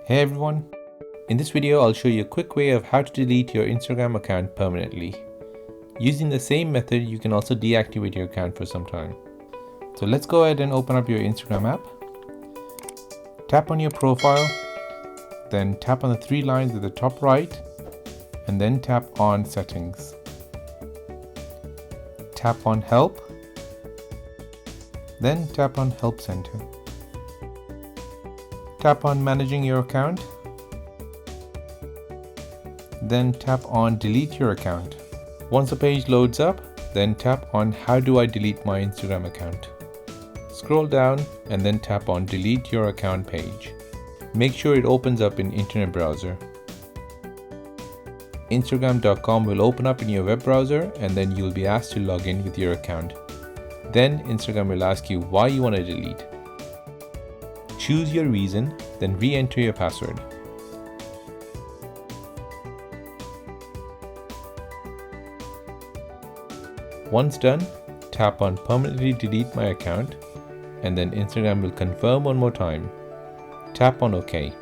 Hey everyone, in this video I'll show you a quick way of how to delete your Instagram account permanently. Using the same method, you can also deactivate your account for some time. So let's go ahead and open up your Instagram app. Tap on your profile, then tap on the three lines at the top right, and then tap on Settings. Tap on Help, then tap on Help Center. Tap on Managing your account, then tap on Delete your account. Once the page loads up, then tap on How do I delete my Instagram account? Scroll down and then tap on Delete your account page. Make sure it opens up in internet browser. Instagram.com will open up in your web browser and then you'll be asked to log in with your account. Then Instagram will ask you why you want to delete. Choose your reason, then re-enter your password. Once done, tap on Permanently delete my account and then Instagram will confirm one more time. Tap on OK.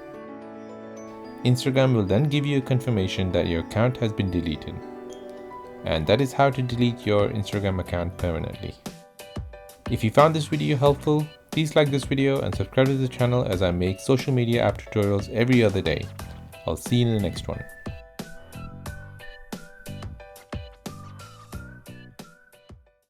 Instagram will then give you a confirmation that your account has been deleted. And that is how to delete your Instagram account permanently. If you found this video helpful, please like this video and subscribe to the channel as I make social media app tutorials every other day. I'll see you in the next one.